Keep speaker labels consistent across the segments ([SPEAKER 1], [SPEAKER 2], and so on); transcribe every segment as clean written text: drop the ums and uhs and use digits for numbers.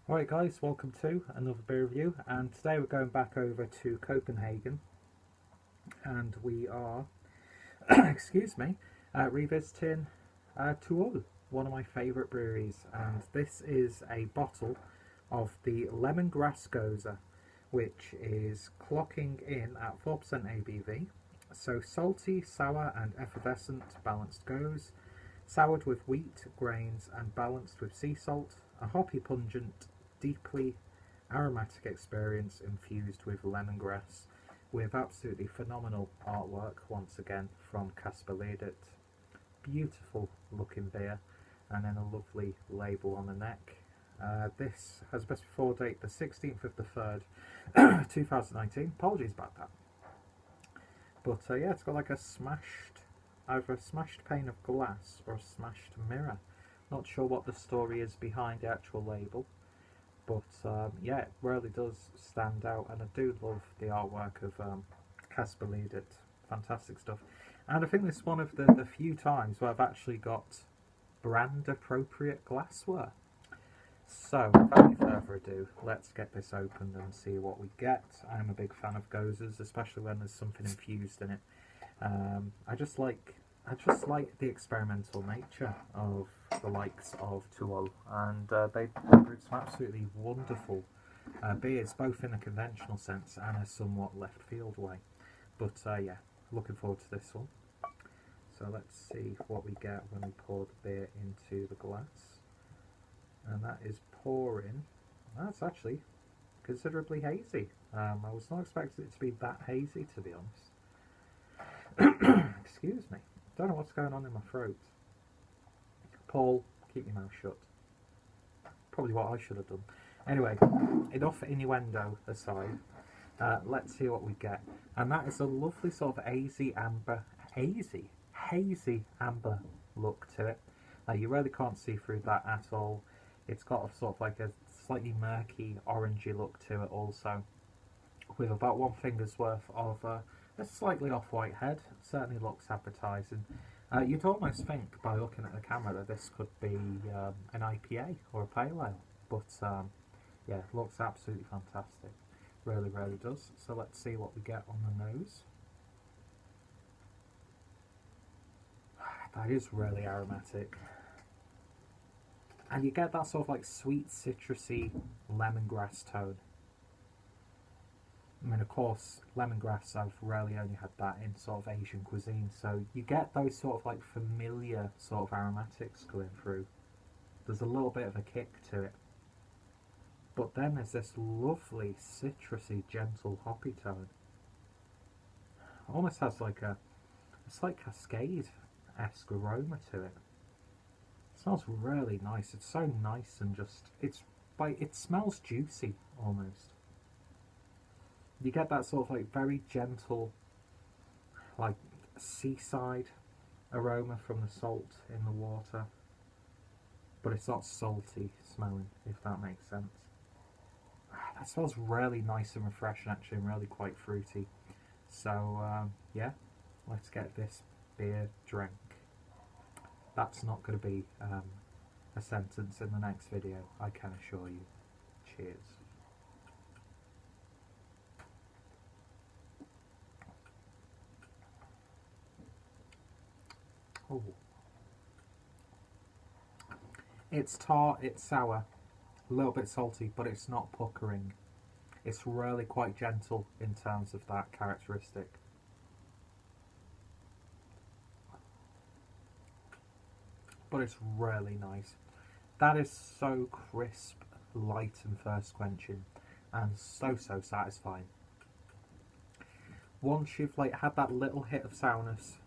[SPEAKER 1] Alright guys, welcome to another beer review, and today we're going back over to Copenhagen and we are, excuse me, revisiting Tuol, one of my favourite breweries, and this is a bottle of the Lemongrass Gose, which is clocking in at 4% ABV, so salty, sour and effervescent balanced Gose, soured with wheat, grains and balanced with sea salt, a hoppy pungent deeply aromatic experience infused with lemongrass, with absolutely phenomenal artwork once again from Casper Ledet. Beautiful looking beer, and then a lovely label on the neck. This has a best before date the 16th of the 3rd 2019. Apologies about that, but yeah, it's got like either a smashed pane of glass or a smashed mirror. Not sure what the story is behind the actual label, but yeah, it really does stand out, and I do love the artwork of Casper Ledet. Fantastic stuff. And I think this is one of the few times where I've actually got brand appropriate glassware. So without any further ado, let's get this opened and see what we get. I'm a big fan of Goses, especially when there's something infused in it. I just like the experimental nature of the likes of Tuol, and they brewed some absolutely wonderful beers, both in a conventional sense and a somewhat left field way. But yeah, looking forward to this one. So let's see what we get when we pour the beer into the glass. And that is pouring. That's actually considerably hazy. I was not expecting it to be that hazy, to be honest. Excuse me. Don't know what's going on in my throat. Paul, keep your mouth shut. Probably what I should have done. Anyway, enough innuendo aside. Let's see what we get. And that is a lovely sort of hazy amber look to it. You really can't see through that at all. It's got a sort of like a slightly murky orangey look to it also, with about one finger's worth of a slightly off-white head. Certainly looks appetising. You'd almost think by looking at the camera that this could be an IPA or a pale ale, but yeah, it looks absolutely fantastic. Really, really does. So let's see what we get on the nose. That is really aromatic. And you get that sort of like sweet, citrusy lemongrass tone. I mean, of course, lemongrass, I've rarely only had that in sort of Asian cuisine, so you get those sort of like familiar sort of aromatics going through. There's a little bit of a kick to it. But then there's this lovely, citrusy, gentle, hoppy tone. Almost has like a slight Cascade-esque aroma to it. It smells really nice. It's so nice and just, it smells juicy almost. You get that sort of like very gentle, like seaside aroma from the salt in the water, but it's not salty smelling, if that makes sense. That smells really nice and refreshing actually, and really quite fruity. So yeah, let's get this beer drank. That's not going to be a sentence in the next video, I can assure you. Cheers. Oh. It's tart, it's sour, a little bit salty, but it's not puckering. It's really quite gentle in terms of that characteristic. But it's really nice. That is so crisp, light and thirst quenching, and so satisfying. Once you've like had that little hit of sourness,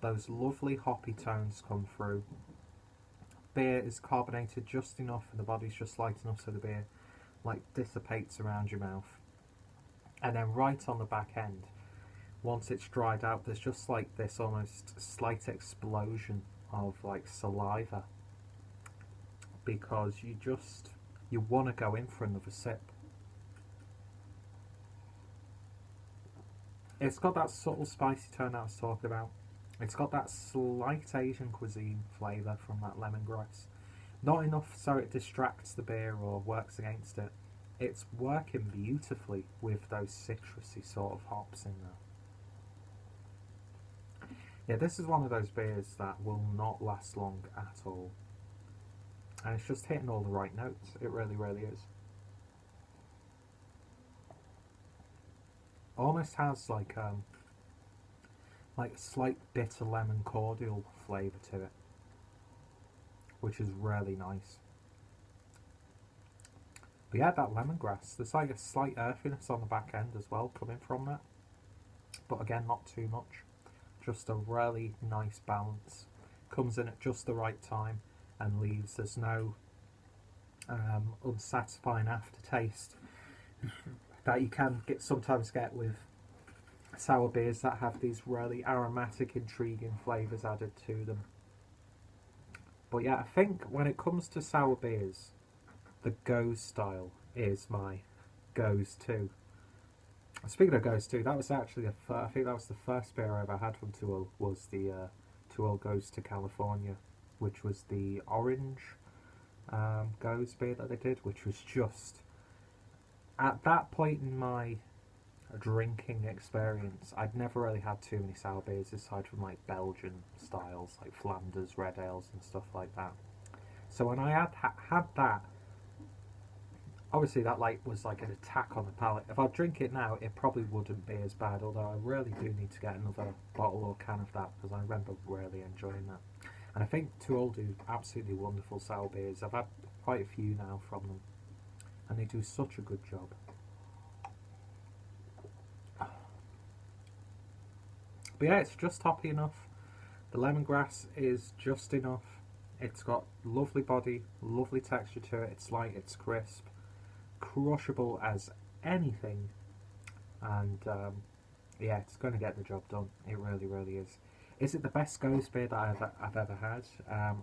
[SPEAKER 1] those lovely hoppy tones come through. Beer is carbonated just enough and the body's just light enough so the beer like dissipates around your mouth. And then right on the back end, once it's dried out, there's just like this almost slight explosion of like saliva, because you want to go in for another sip. It's got that subtle spicy tone that I was talking about. It's got that slight Asian cuisine flavour from that lemongrass, Not enough so it distracts the beer or works against it. It's working beautifully with those citrusy sort of hops in there. Yeah, this is one of those beers that will not last long at all. And it's just hitting all the right notes. It really, really is. Almost has like a slight bitter lemon cordial flavour to it, which is really nice. But yeah, that lemongrass, there's like a slight earthiness on the back end as well coming from that. But again, not too much. Just a really nice balance. Comes in at just the right time and leaves. There's no unsatisfying aftertaste that you can sometimes get with sour beers that have these really aromatic, intriguing flavours added to them. But yeah, I think when it comes to sour beers, the Gose style is my Gose 2. Speaking of Gose 2, that was actually I think that was the first beer I ever had from Tuol, was the Tuol Gose to California, which was the orange Gose beer that they did, which was just, at that point in my drinking experience, I'd never really had too many sour beers aside from like Belgian styles like Flanders red ales and stuff like that. So when I had that, obviously that was like an attack on the palate. If I drink it now, it probably wouldn't be as bad, although I really do need to get another bottle or can of that because I remember really enjoying that. And I think Tuol do absolutely wonderful sour beers. I've had quite a few now from them, and they do such a good job. But yeah, it's just hoppy enough. The lemongrass is just enough. It's got lovely body, lovely texture to it. It's light, it's crisp, crushable as anything, and yeah, it's going to get the job done. It really, really is. Is it the best Gose beer that I've ever had?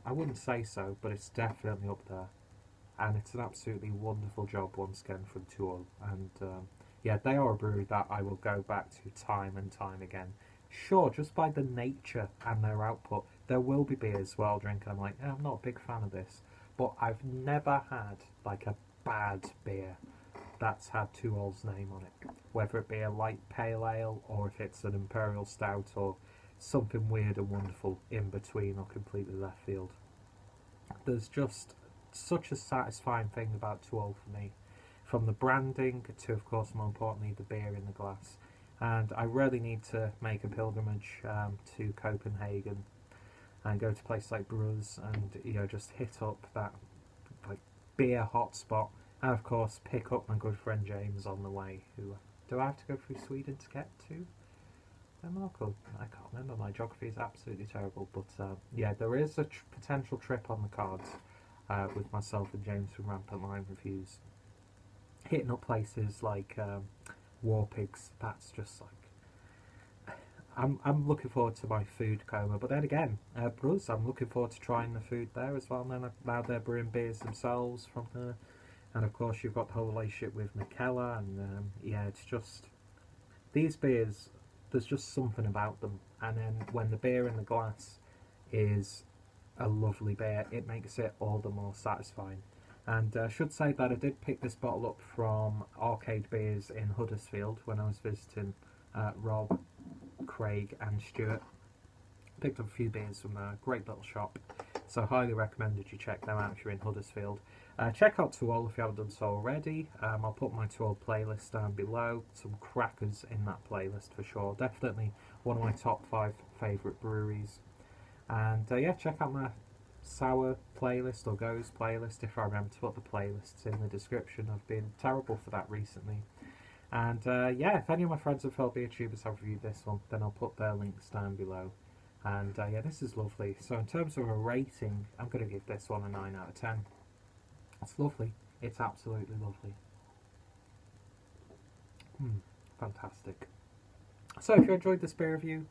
[SPEAKER 1] I wouldn't say so, but it's definitely up there, and it's an absolutely wonderful job once again from Tuol. And yeah, they are a brewery that I will go back to time and time again. Sure, just by the nature and their output, there will be beers where I'll drink and I'm like, I'm not a big fan of this, but I've never had like a bad beer that's had Tuol's name on it, whether it be a light pale ale or if it's an imperial stout or something weird and wonderful in between or completely left field. There's just such a satisfying thing about Tuol for me, from the branding to, of course, more importantly, the beer in the glass. And I really need to make a pilgrimage to Copenhagen and go to places like Bruz and just hit up that like beer hotspot, and of course pick up my good friend James on the way. Who do I have to go through Sweden to get to? I can't remember. My geography is absolutely terrible. But yeah, there is a potential trip on the cards with myself and James from Rampant Line Reviews, hitting up places like War Pigs. That's just like, I'm looking forward to my food coma. But then again, Bruz, I'm looking forward to trying the food there as well. And then now they're brewing beers themselves from there, and of course you've got the whole relationship with Mikella, and yeah, it's just these beers. There's just something about them, and then when the beer in the glass is a lovely beer, it makes it all the more satisfying. And I should say that I did pick this bottle up from Arcade Beers in Huddersfield when I was visiting Rob, Craig and Stuart. Picked up a few beers from a great little shop, so highly recommended you check them out if you're in Huddersfield. Check out Tuol if you haven't done so already. I'll put my Tuol playlist down below. Some crackers in that playlist for sure. Definitely one of my top 5 favourite breweries. And yeah, check out my sour playlist or Gose playlist if I remember to put the playlists in the description. I've been terrible for that recently. And yeah, if any of my friends and fellow beer tubers have reviewed this one, then I'll put their links down below. And yeah, this is lovely. So in terms of a rating, I'm going to give this one a 9 out of 10. It's lovely. It's absolutely lovely. Fantastic. So if you enjoyed this beer review,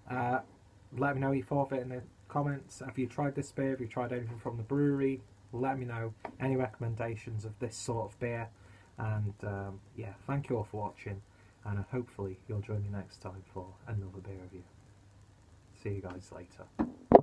[SPEAKER 1] let me know what you thought of it in the comments. Have you tried this beer? Have you tried anything from the brewery? Let me know any recommendations of this sort of beer. And yeah, thank you all for watching, and hopefully you'll join me next time for another beer review. See you guys later.